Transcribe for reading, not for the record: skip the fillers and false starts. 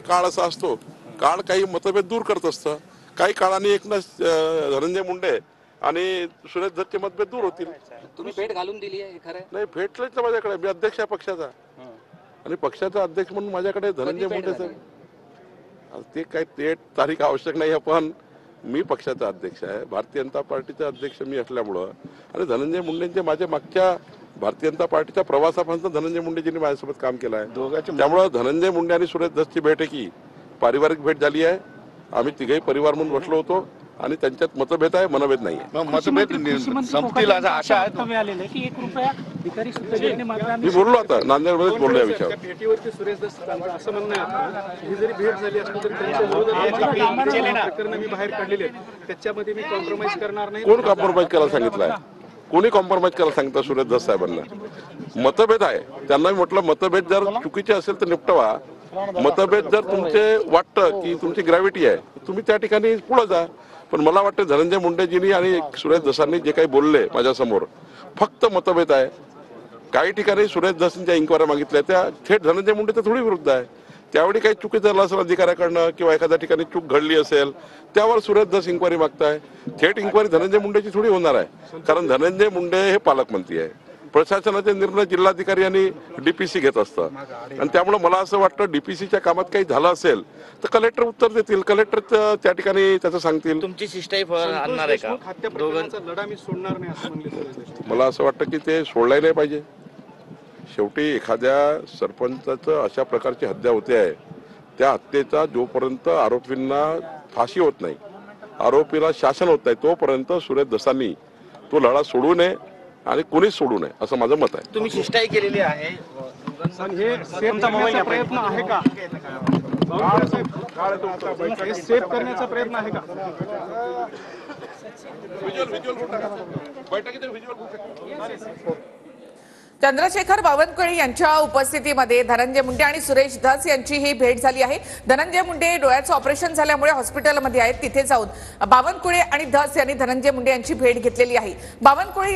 काळ असा असतो, काळ काही मतभेद दूर करत असतं. काही काळाने एकनाथ धनंजय मुंडे आणि सुरेश धसचे मतभेद दूर होतील. तुम्ही भेट घालून दिली आहे खरं नाही, भेटलेच ना माझ्याकडे. मी अध्यक्ष आहे पक्षाचा आणि पक्षाचा अध्यक्ष म्हणून माझ्याकडे धनंजय मुंडेचं ते काही ते तारीख आवश्यक नाही. पण मी पक्षाचा अध्यक्ष आहे, भारतीय जनता पार्टीचा अध्यक्ष मी असल्यामुळं आणि धनंजय मुंडेंचे माझ्या मागच्या भारतीय जनता पार्टीच्या प्रवासापासून धनंजय मुंडेजींनी माझ्यासोबत काम केलं आहे. त्यामुळे धनंजय मुंडे आणि सुरेश धसची भेट आहे की पारिवारिक भेट झाली आहे. आम्ही तिघही परिवार म्हणून बसलो होतो आणि त्यांच्यात मतभेद आहे, मनभेद नाही आहे. मतभेद संपतील असं आशा आहे की मी बोललो आता नांदेडमध्येच बोललो या विषयावर. भेटीवरती सुरेश दस असं म्हणणं आहे ही जरी भेट झाली असली तरी त्यांच्या प्रकरण मी बाहेर काढलेले त्याच्यामध्ये मी कॉम्प्रोमाइज करणार नाही. कोण कॉम्प्रोमाइज करायला सांगितलंय? कोणी कॉम्प्रोमाइज करायला सांगितलं? सुरेश धस साहेबांना मतभेद आहे, त्यांना मी म्हटलं मतभेद जर चुकीचे असेल तर निपटवा. मतभेद जर तुमचे वाटतं की तुमची ग्रॅव्हिटी आहे तुम्ही त्या ठिकाणी पुढे जा. पण मला वाटतं धनंजय मुंडेजींनी आणि सुरेश धसांनी जे काही बोलले माझ्यासमोर फक्त मतभेद आहे. काही ठिकाणी सुरेश धसांच्या इन्क्वायरी मागितल्या त्या थेट धनंजय मुंडे तर थोडी विरुद्ध आहे. त्यावेळी काही चुकीचं झालं असेल अधिकाऱ्याकडनं किंवा एखाद्या ठिकाणी चूक घडली असेल त्यावर सुरेश धस इन्क्वायरी मागताय. थेट इन्क्वायरी धनंजय मुंडेची थोडी होणार आहे, कारण धनंजय मुंडे हे पालकमंत्री आहे. प्रशासनाचे निर्णय जिल्हाधिकारी आणि डीपीसी घेत असतात आणि त्यामुळे मला असं वाटतं डीपीसीच्या कामात काही झालं असेल तर कलेक्टर उत्तर देतील. कलेक्टर त्या ठिकाणी त्याचं सांगतील. तुमची शिष्टाई आणणार आहे का? लढा मी सोडणार नाही असं म्हणले. मला असं वाटतं की ते सोडलाही नाही पाहिजे. शेवटी एखाद्या सरपंचाचं अशा प्रकारची हत्या होते आहे, त्या हत्येचा जोपर्यंत आरोपींना फाशी होत नाही, आरोपीला शासन होत नाही, तोपर्यंत सुरेश धसांनी तो लढा सोडू नये आणि कोणीच सोडू नये असं माझं मत आहे. तुम्ही शिष्टाई केलेली आहे, हे सेफ प्रयत्न आहे का? सेफ करण्याचा प्रयत्न आहे का? चंद्रशेखर बावनकुळे यांच्या उपस्थितीमध्ये धनंजय मुंडे आणि सुरेश धस यांची ही भेट झाली आहे. धनंजय मुंडे डोळ्याचं ऑपरेशन झाल्यामुळे हॉस्पिटलमध्ये आहेत. तिथे जाऊन बावनकुळे आणि धस यांनी धनंजय मुंडे यांची भेट घेतलेली आहे. बावनकुळे